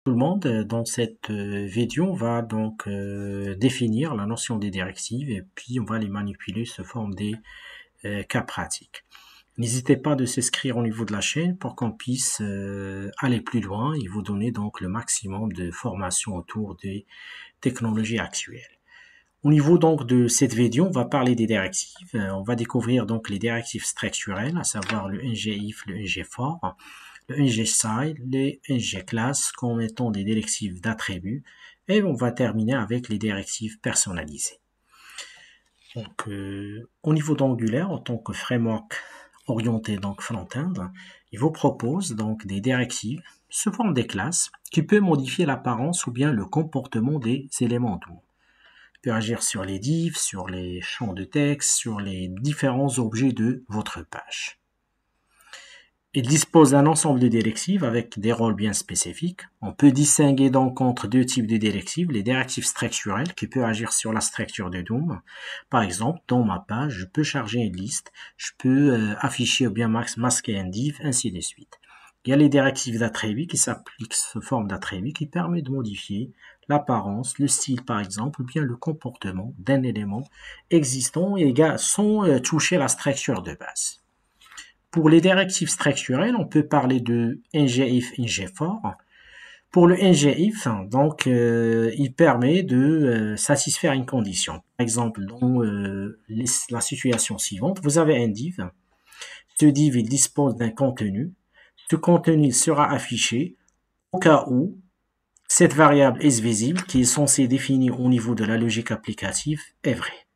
Tout le monde, dans cette vidéo, on va donc définir la notion des directives et puis on va les manipuler sous forme des cas pratiques. N'hésitez pas de s'inscrire au niveau de la chaîne pour qu'on puisse aller plus loin et vous donner donc le maximum de formation autour des technologies actuelles. Au niveau donc de cette vidéo, on va parler des directives. On va découvrir donc les directives structurelles, à savoir le ngIf, le ngFor, le ngStyle, les ngClass comme étant des directives d'attributs. Et on va terminer avec les directives personnalisées. Donc, au niveau d'Angular, en tant que framework orienté donc front-end, il vous propose donc des directives sous forme des classes qui peuvent modifier l'apparence ou bien le comportement des éléments autour. Peut agir sur les divs, sur les champs de texte, sur les différents objets de votre page. Il dispose d'un ensemble de directives avec des rôles bien spécifiques. On peut distinguer donc entre deux types de directives, les directives structurelles qui peuvent agir sur la structure de DOM. Par exemple, dans ma page, je peux charger une liste, je peux afficher ou bien masquer un div, ainsi de suite. Il y a les directives d'attributs qui s'appliquent sous forme d'attributs qui permettent de modifier l'apparence, le style par exemple, ou bien le comportement d'un élément existant et sans toucher la structure de base. Pour les directives structurelles, on peut parler de ngIf, ngFor. Pour le ngIf, donc, il permet de satisfaire une condition. Par exemple, dans la situation suivante, vous avez un div. Ce div, il dispose d'un contenu. Ce contenu sera affiché au cas où cette variable isVisible, qui est censée définir au niveau de la logique applicative, est vraie.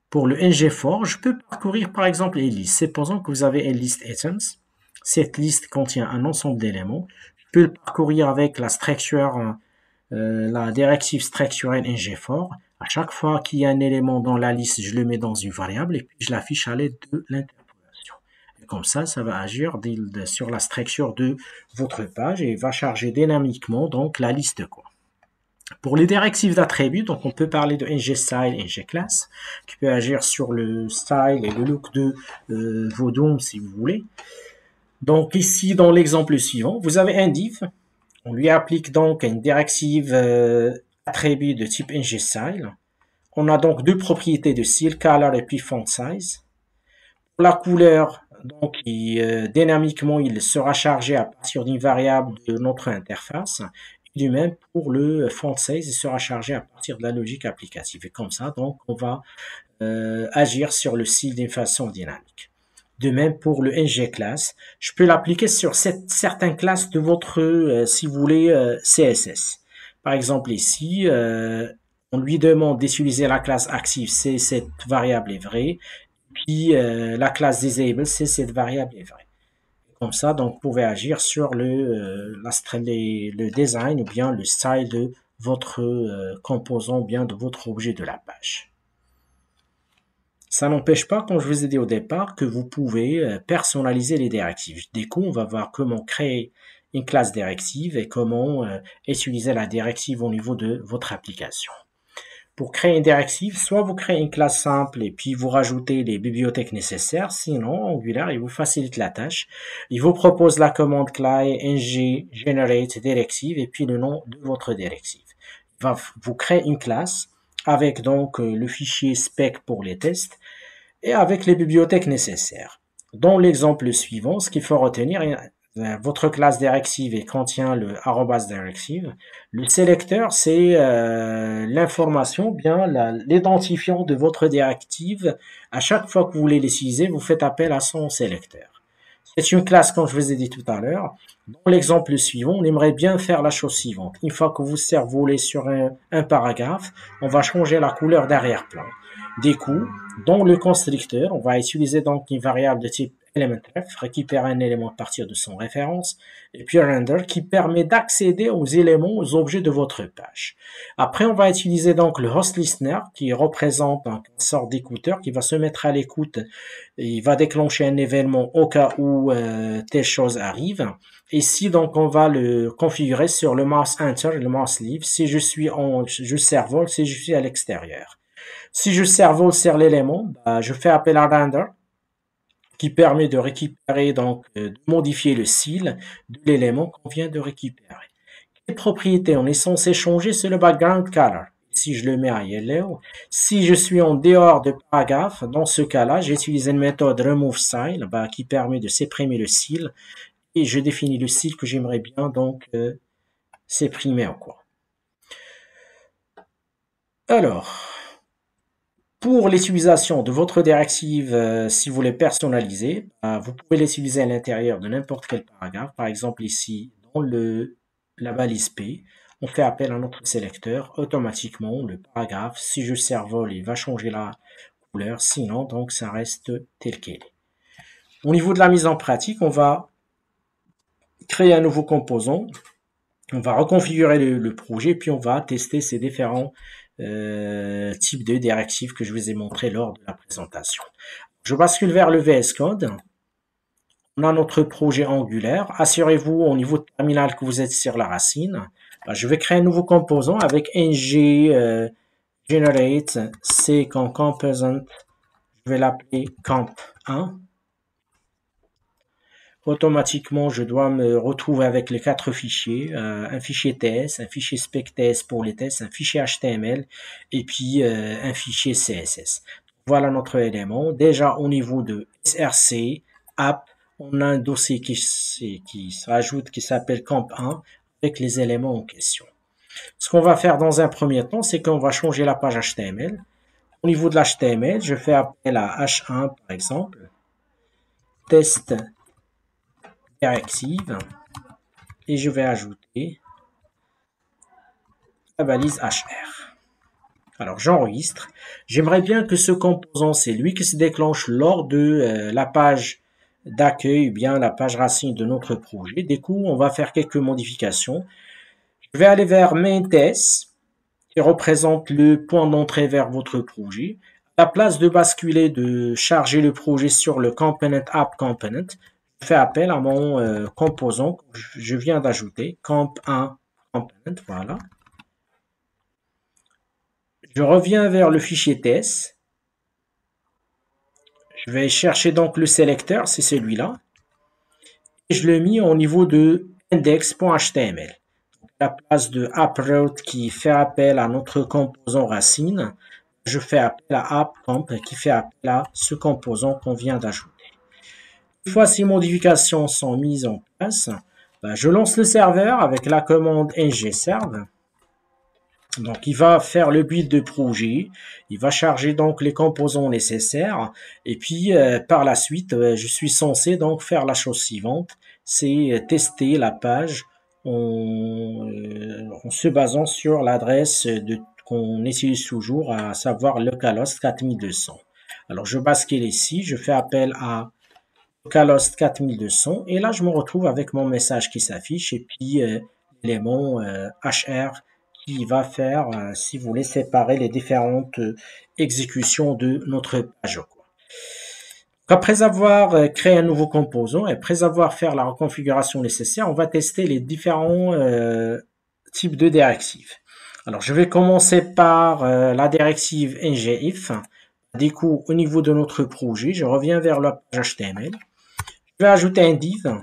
Pour le ngFor, je peux parcourir par exemple une liste. Supposons que vous avez une liste items. Cette liste contient un ensemble d'éléments. Je peux le parcourir avec la structure, la directive structurelle ngFor. À chaque fois qu'il y a un élément dans la liste, je le mets dans une variable et puis je l'affiche à l'aide de l'interpolation. Comme ça va agir sur la structure de votre page et va charger dynamiquement donc la liste quoi. Pour les directives d'attributs, donc on peut parler de ngStyle et ngClass, qui peut agir sur le style et le look de vos DOM si vous voulez. Donc ici, dans l'exemple suivant, vous avez un div. On lui applique donc une directive attribut de type ngStyle. On a donc deux propriétés de style, color et puis font size. Pour la couleur, donc dynamiquement, il sera chargé à partir d'une variable de notre interface. Du même pour le font size, il sera chargé à partir de la logique applicative. Et comme ça, donc, on va agir sur le style d'une façon dynamique. De même pour le ngClass, je peux l'appliquer sur certaines classes de votre, si vous voulez, CSS. Par exemple ici, on lui demande d'utiliser la classe active si cette variable est vraie, puis la classe disable si cette variable est vraie. Comme ça, donc, vous pouvez agir sur le design ou bien le style de votre composant ou bien de votre objet de la page. Ça n'empêche pas, comme je vous ai dit au départ, que vous pouvez personnaliser les directives. Du coup, on va voir comment créer une classe directive et comment utiliser la directive au niveau de votre application. Pour créer une directive, soit vous créez une classe simple et puis vous rajoutez les bibliothèques nécessaires, sinon Angular, il vous facilite la tâche. Il vous propose la commande clé ng generate directive et puis le nom de votre directive. Il va vous créer une classe avec donc le fichier spec pour les tests et avec les bibliothèques nécessaires. Dans l'exemple suivant, ce qu'il faut retenir, votre classe directive contient le @directive. Le sélecteur, c'est l'information, bien l'identifiant de votre directive. À chaque fois que vous voulez l'utiliser, vous faites appel à son sélecteur. C'est une classe, comme je vous ai dit tout à l'heure. Dans l'exemple suivant, on aimerait bien faire la chose suivante. Une fois que vous survolez sur un paragraphe, on va changer la couleur d'arrière-plan. Du coup, dans le constructeur, on va utiliser donc une variable de type elementRef, récupère un élément à partir de son référence, et puis render qui permet d'accéder aux éléments, aux objets de votre page. Après, on va utiliser donc le host listener qui représente une sorte d'écouteur qui va se mettre à l'écoute et il va déclencher un événement au cas où telle chose arrive. Ici, donc, on va le configurer sur le mouse enter et le mouse leave si je suis je survole, si je suis à l'extérieur. Si je survole sur l'élément, je fais appel à render qui permet de récupérer, donc de modifier le style de l'élément qu'on vient de récupérer. Les propriétés, on est censé changer, c'est le background color. Si je le mets à yellow, si je suis en dehors de paragraphe, dans ce cas-là, j'utilise une méthode remove style qui permet de supprimer le style et je définis le style que j'aimerais bien donc supprimer quoi. Alors, pour l'utilisation de votre directive, si vous voulez personnaliser, vous pouvez l'utiliser à l'intérieur de n'importe quel paragraphe. Par exemple, ici, dans la balise P, on fait appel à notre sélecteur. Automatiquement, le paragraphe, si je survole, il va changer la couleur. Sinon, donc, ça reste tel qu'il est. Au niveau de la mise en pratique, on va créer un nouveau composant. On va reconfigurer le projet, puis on va tester ces différents types de directives que je vous ai montré lors de la présentation. Je bascule vers le VS Code. On a notre projet Angular. Assurez-vous au niveau de terminal que vous êtes sur la racine. Je vais créer un nouveau composant avec ng generate c composant. Je vais l'appeler comp1. Automatiquement, je dois me retrouver avec les 4 fichiers, un fichier TS, un fichier spec.ts pour les tests, un fichier HTML et puis un fichier CSS. Voilà notre élément. Déjà au niveau de SRC, app, on a un dossier qui se rajoute qui s'appelle comp1 avec les éléments en question. Ce qu'on va faire dans un premier temps, c'est qu'on va changer la page HTML. Au niveau de l'HTML, je fais appel à H1 par exemple, test directive et je vais ajouter la balise HR. Alors j'enregistre. J'aimerais bien que ce composant, c'est lui qui se déclenche lors de la page d'accueil ou bien la page racine de notre projet. Du coup, on va faire quelques modifications. Je vais aller vers main.ts qui représente le point d'entrée vers votre projet. À la place de basculer, de charger le projet sur le component app component, je fais appel à mon composant que je viens d'ajouter, comp1 component, voilà. Je reviens vers le fichier TS. Je vais chercher donc le sélecteur, c'est celui-là. Et je le mets au niveau de index.html. À la place de AppRoute qui fait appel à notre composant racine, je fais appel à AppComp qui fait appel à ce composant qu'on vient d'ajouter. Une fois ces modifications sont mises en place, je lance le serveur avec la commande ngserve. Donc, il va faire le build de projet, il va charger donc les composants nécessaires, et puis par la suite, je suis censé donc faire la chose suivante, c'est tester la page en se basant sur l'adresse qu'on utilise toujours, à savoir localhost 4200. Alors, je bascule ici, je fais appel à localhost 4200, et là, je me retrouve avec mon message qui s'affiche, et puis l'élément HR qui va faire, si vous voulez, séparer les différentes exécutions de notre page. Après avoir créé un nouveau composant et après avoir fait la reconfiguration nécessaire, on va tester les différents types de directives. Alors, je vais commencer par la directive ngIf. Du coup, au niveau de notre projet, je reviens vers la page HTML. Je vais ajouter un div.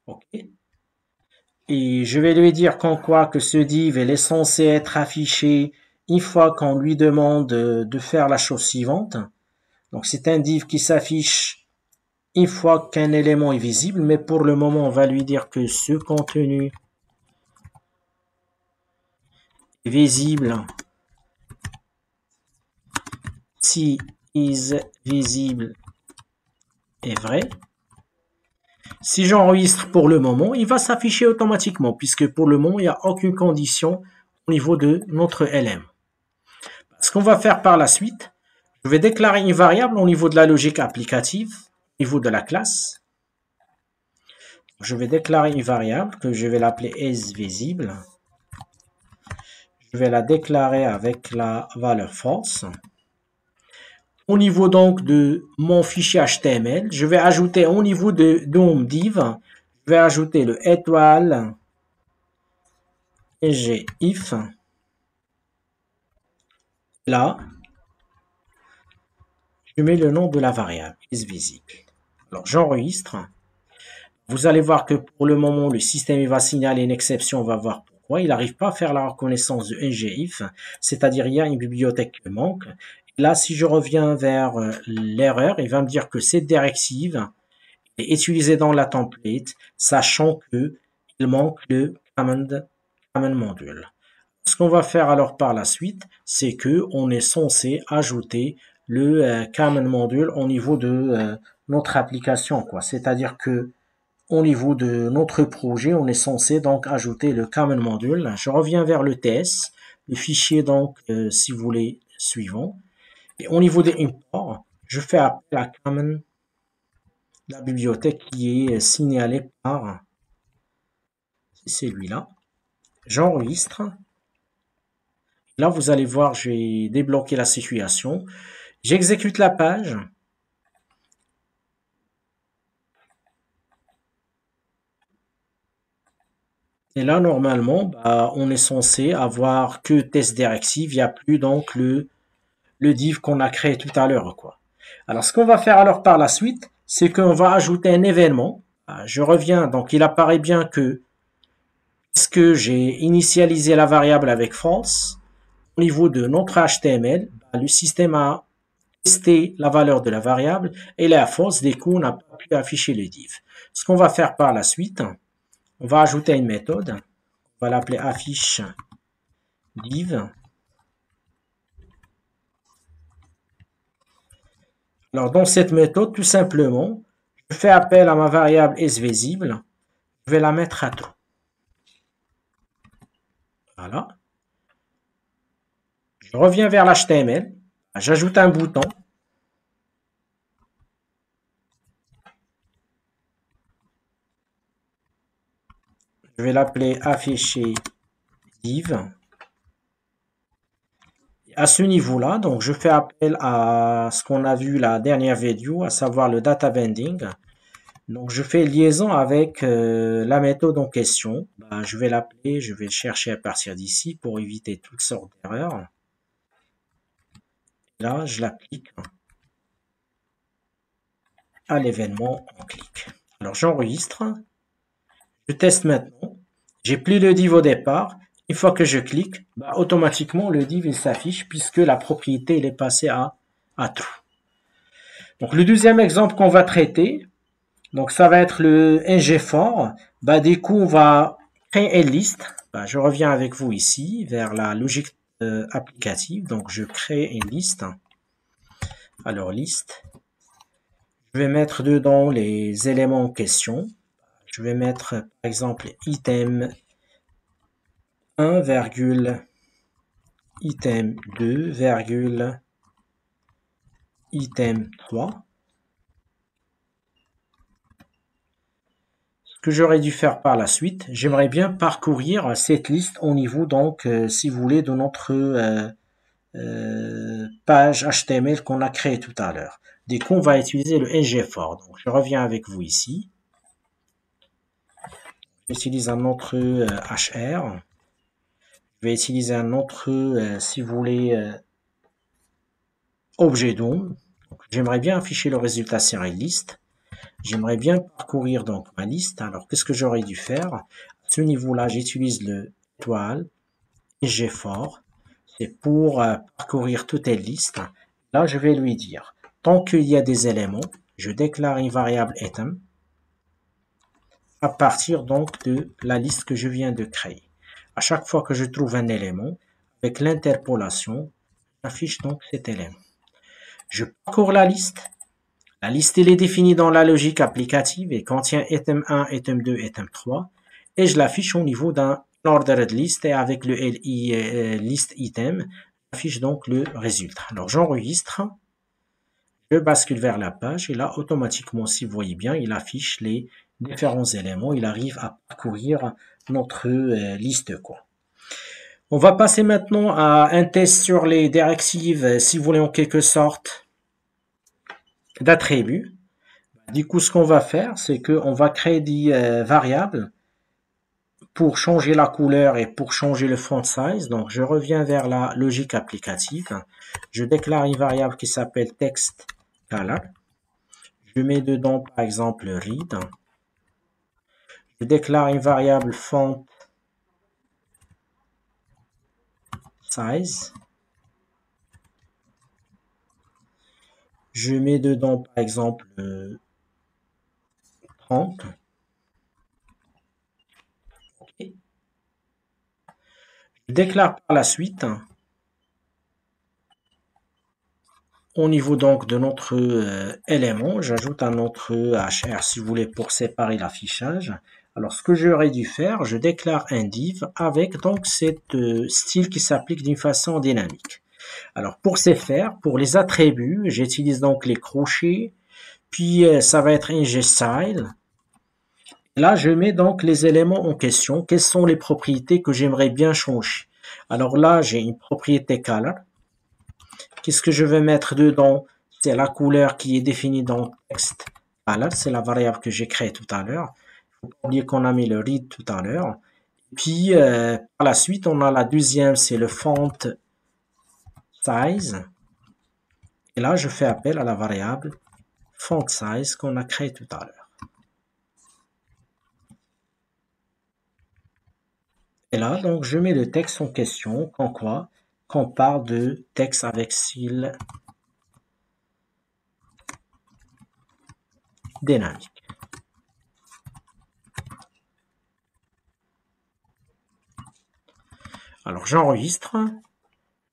OK. Et je vais lui dire qu'en quoi que ce div est censé être affiché une fois qu'on lui demande de faire la chose suivante. Donc c'est un div qui s'affiche une fois qu'un élément est visible, mais pour le moment on va lui dire que ce contenu est visible si is visible est vrai. Si j'enregistre pour le moment, il va s'afficher automatiquement puisque pour le moment il n'y a aucune condition au niveau de notre élément. Ce qu'on va faire par la suite, je vais déclarer une variable au niveau de la logique applicative, au niveau de la classe. Je vais déclarer une variable que je vais l'appeler isVisible. Je vais la déclarer avec la valeur false. Au niveau donc de mon fichier HTML, je vais ajouter au niveau de mon div, je vais ajouter le étoile ngIf. Là, je mets le nom de la variable isVisible. Alors j'enregistre. Vous allez voir que pour le moment, le système il va signaler une exception, on va voir pourquoi. Il n'arrive pas à faire la reconnaissance de ngIf, c'est-à-dire il y a une bibliothèque qui manque. Et là, si je reviens vers l'erreur, il va me dire que cette directive est utilisée dans la template, sachant que il manque le command module. Ce qu'on va faire alors par la suite, c'est que on est censé ajouter le command module au niveau de notre application, quoi. C'est-à-dire que au niveau de notre projet, on est censé donc ajouter le common module. Je reviens vers le TS, le fichier donc, si vous voulez, suivant. Et au niveau des imports, je fais appel à common, la bibliothèque qui est signalée par celui-là. J'enregistre. Là, vous allez voir, j'ai débloqué la situation. J'exécute la page. Et là, normalement, on est censé avoir que test directive. Il n'y a plus donc le div qu'on a créé tout à l'heure, quoi. Alors, ce qu'on va faire alors par la suite, c'est qu'on va ajouter un événement. Je reviens, donc il apparaît bien que puisque j'ai initialisé la variable avec false, au niveau de notre HTML, le système a testé la valeur de la variable et elle est à false, du coup, on n'a pas pu afficher le div. Ce qu'on va faire par la suite, on va ajouter une méthode. On va l'appeler affiche div. Alors, dans cette méthode, tout simplement, je fais appel à ma variable isVisible. Je vais la mettre à true. Voilà. Je reviens vers l'HTML. J'ajoute un bouton. Je vais l'appeler afficher div. À ce niveau-là, donc je fais appel à ce qu'on a vu la dernière vidéo, à savoir le data binding. Donc je fais liaison avec la méthode en question. Je vais l'appeler, je vais chercher à partir d'ici pour éviter toutes sortes d'erreurs. Là, je l'applique à l'événement en clic. Alors j'enregistre. Je teste maintenant. J'ai plus le div au départ. Une fois que je clique, automatiquement le div il s'affiche puisque la propriété elle est passée à true. Donc le deuxième exemple qu'on va traiter, donc ça va être le ngFor. Du coup on va créer une liste. Je reviens avec vous ici vers la logique applicative. Donc je crée une liste. Alors liste. Je vais mettre dedans les éléments en question. Je vais mettre par exemple item 1, item 2, item 3. Ce que j'aurais dû faire par la suite, j'aimerais bien parcourir cette liste au niveau, donc, si vous voulez, de notre page HTML qu'on a créée tout à l'heure. Du coup, on va utiliser le ngFor. Donc, je reviens avec vous ici. J'utilise un autre HR. Je vais utiliser un autre, si vous voulez, objet DOM. J'aimerais bien afficher le résultat sur une liste. J'aimerais bien parcourir donc ma liste. Alors, qu'est-ce que j'aurais dû faire? À ce niveau-là, j'utilise le étoile ngFor. C'est pour parcourir toute une liste. Là, je vais lui dire, tant qu'il y a des éléments, je déclare une variable item à partir donc de la liste que je viens de créer. À chaque fois que je trouve un élément, avec l'interpolation, j'affiche donc cet élément. Je parcours la liste. La liste elle est définie dans la logique applicative et contient item 1, item 2, item 3. Et je l'affiche au niveau d'un ordered list et avec le li list item, j'affiche donc le résultat. Alors j'enregistre, je bascule vers la page et là automatiquement, si vous voyez bien, il affiche les différents éléments. Il arrive à parcourir notre liste, quoi. On va passer maintenant à un test sur les directives, si vous voulez, en quelque sorte, d'attributs. Du coup, ce qu'on va faire, c'est qu'on va créer des variables pour changer la couleur et pour changer le font size. Donc, je reviens vers la logique applicative. Je déclare une variable qui s'appelle text color. Je mets dedans, par exemple, read. Je déclare une variable font size. Je mets dedans, par exemple, 30. Okay. Je déclare par la suite, au niveau donc de notre élément, j'ajoute un autre HR si vous voulez pour séparer l'affichage. Alors ce que j'aurais dû faire, je déclare un div avec donc cette style qui s'applique d'une façon dynamique. Alors pour ce faire, pour les attributs, j'utilise donc les crochets, puis ça va être ngStyle. Là, je mets donc les éléments en question. Quelles sont les propriétés que j'aimerais bien changer? Alors là, j'ai une propriété color. Qu'est-ce que je vais mettre dedans? C'est la couleur qui est définie dans text color. C'est la variable que j'ai créée tout à l'heure. Il faut pas oublier qu'on a mis le read tout à l'heure. Puis, par la suite, on a la deuxième, c'est le font size. Et là, je fais appel à la variable font size qu'on a créée tout à l'heure. Et là, donc, je mets le texte en question, quand quoi? Qu'on parle de texte avec style dynamique. Alors, j'enregistre,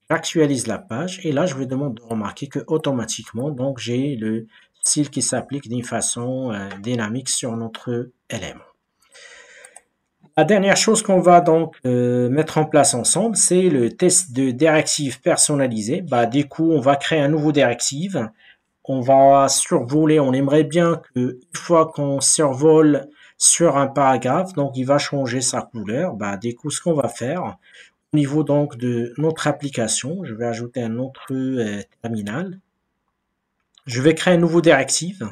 j'actualise la page, et là, je vais demander de remarquer que automatiquement, donc, j'ai le style qui s'applique d'une façon dynamique sur notre élément. La dernière chose qu'on va donc mettre en place ensemble, c'est le test de directive personnalisée. Du coup, on va créer un nouveau directive. On va survoler, on aimerait bien qu'une fois qu'on survole sur un paragraphe, donc il va changer sa couleur. Du coup, ce qu'on va faire, au niveau donc de notre application, je vais ajouter un autre terminal. Je vais créer un nouveau directive.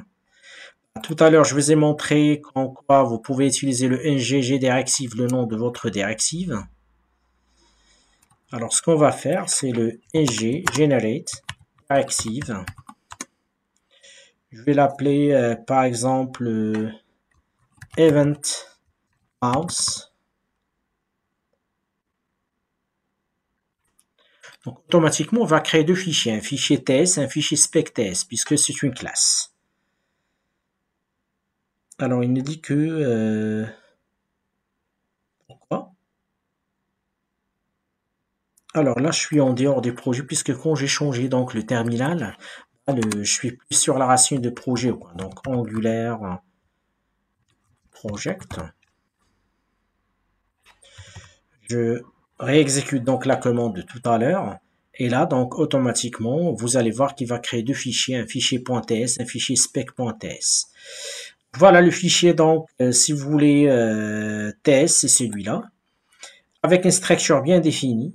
Tout à l'heure, je vous ai montré en quoi vous pouvez utiliser le ngG directive, le nom de votre directive. Alors, ce qu'on va faire, c'est le ng generate directive. Je vais l'appeler, par exemple, event mouse. Donc, automatiquement, on va créer deux fichiers, un fichier TS et un fichier spec.ts, puisque c'est une classe. Alors, il nous dit que... pourquoi? Alors là, je suis en dehors du projet, puisque quand j'ai changé donc le terminal, je suis plus sur la racine de projet, quoi. Donc, Angular Project. Je réexécute donc la commande de tout à l'heure. Et là, donc, automatiquement, vous allez voir qu'il va créer deux fichiers, un fichier .ts, un fichier spec.ts. Voilà le fichier, donc, si vous voulez, TS, c'est celui-là, avec une structure bien définie.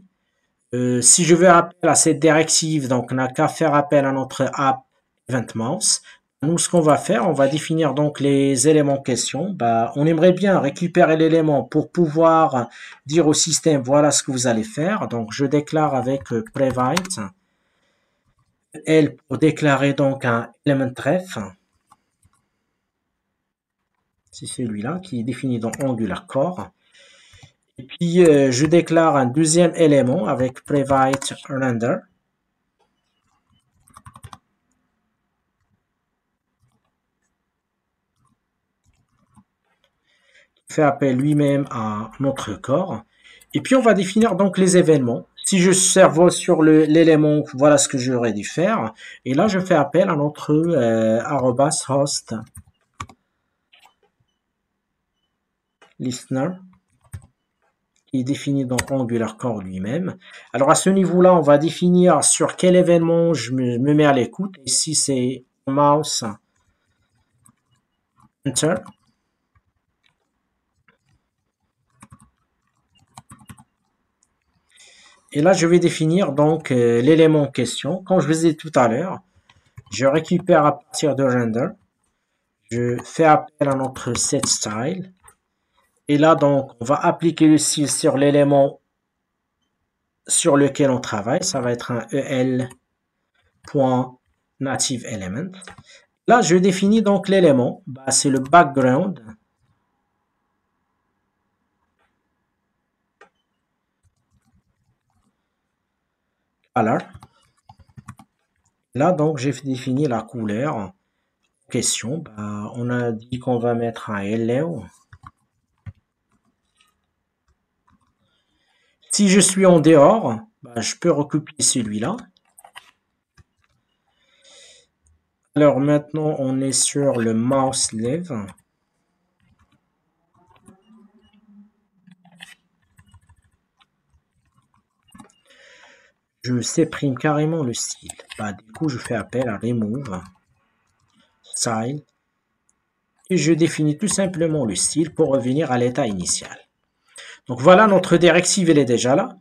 Si je veux appeler à cette directive, donc, on n'a qu'à faire appel à notre app EventMouse. Nous, ce qu'on va faire, on va définir donc les éléments en question. On aimerait bien récupérer l'élément pour pouvoir dire au système, voilà ce que vous allez faire. Donc, je déclare avec private L pour déclarer donc un element.ref. C'est celui-là qui est défini dans Angular Core. Et puis, je déclare un deuxième élément avec private render. Fait appel lui-même à notre corps. Et puis, on va définir donc les événements. Si je survole sur l'élément, voilà ce que j'aurais dû faire. Et là, je fais appel à notre @host listener qui est défini dans Angular Core lui-même. Alors, à ce niveau-là, on va définir sur quel événement je me mets à l'écoute. Ici, c'est mouse enter. Et là, je vais définir donc l'élément en question. Comme je vous ai dit tout à l'heure, je récupère à partir de render. Je fais appel à notre setStyle. Et là, donc, on va appliquer le style sur l'élément sur lequel on travaille. Ça va être un el.style. native element. Là, je définis donc l'élément. Bah, c'est le background. Color. Là, donc, j'ai défini la couleur en question. Bah, on a dit qu'on va mettre un yellow. Si je suis en dehors, bah, je peux recopier celui-là. Alors maintenant, on est sur le mouse leave. Je supprime carrément le style. Bah, du coup, je fais appel à remove style et je définis tout simplement le style pour revenir à l'état initial. Donc voilà, notre directive, elle est déjà là.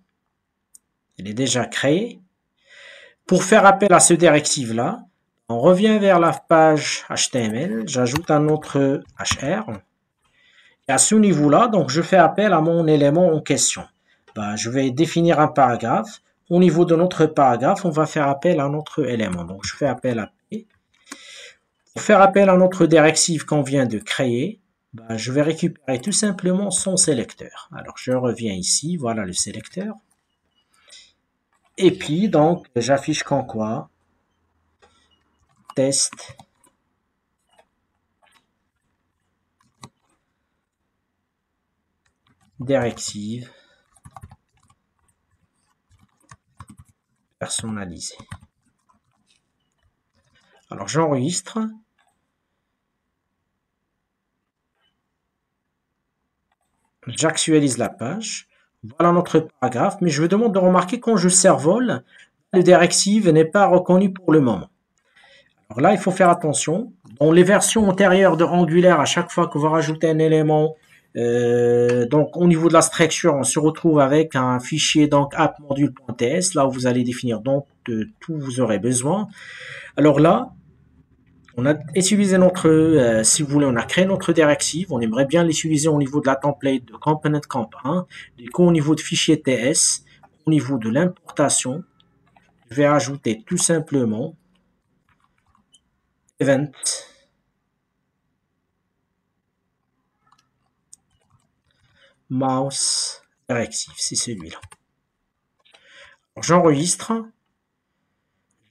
Elle est déjà créée. Pour faire appel à ce directive-là, on revient vers la page HTML, j'ajoute un autre HR. Et à ce niveau-là, donc je fais appel à mon élément en question. Bah, je vais définir un paragraphe. Au niveau de notre paragraphe, on va faire appel à notre élément. Donc je fais appel à P. Pour faire appel à notre directive qu'on vient de créer, bah, je vais récupérer tout simplement son sélecteur. Alors je reviens ici, voilà le sélecteur. Et puis donc j'affiche comme quoi test directive personnalisée. Alors j'enregistre. J'actualise la page. Voilà notre paragraphe, mais je vous demande de remarquer quand je survole, la directive n'est pas reconnue pour le moment. Alors là, il faut faire attention. Dans les versions antérieures de Angular, à chaque fois que vous rajoutez un élément, donc au niveau de la structure, on se retrouve avec un fichier donc app-module.ts, là où vous allez définir donc tout vous aurez besoin. Alors là, on a utilisé notre, si vous voulez, on a créé notre directive. On aimerait bien l'utiliser au niveau de la template de component comp 1. Du coup, au niveau de fichier TS, au niveau de l'importation, je vais ajouter tout simplement event mouse directive. C'est celui-là. J'enregistre.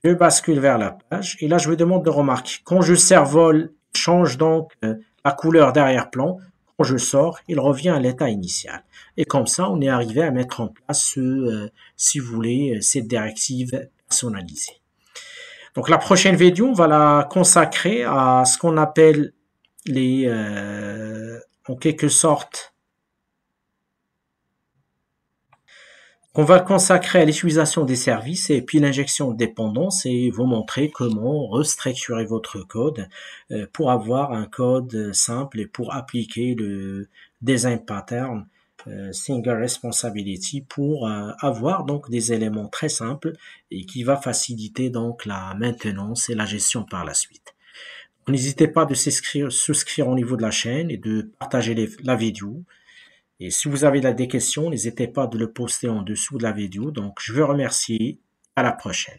Je bascule vers la page. Et là, je me demande de remarquer. Quand je survole, change donc la couleur d'arrière-plan. Quand je sors, il revient à l'état initial. Et comme ça, on est arrivé à mettre en place, si vous voulez, cette directive personnalisée. Donc la prochaine vidéo, on va la consacrer à ce qu'on appelle les, en quelque sorte, on va consacrer à l'utilisation des services et puis l'injection de dépendance et vous montrer comment restructurer votre code pour avoir un code simple et pour appliquer le design pattern single responsibility pour avoir donc des éléments très simples et qui va faciliter donc la maintenance et la gestion par la suite. N'hésitez pas de souscrire au niveau de la chaîne et de partager la vidéo. Et si vous avez des questions, n'hésitez pas de le poster en dessous de la vidéo. Donc, je vous remercie. À la prochaine.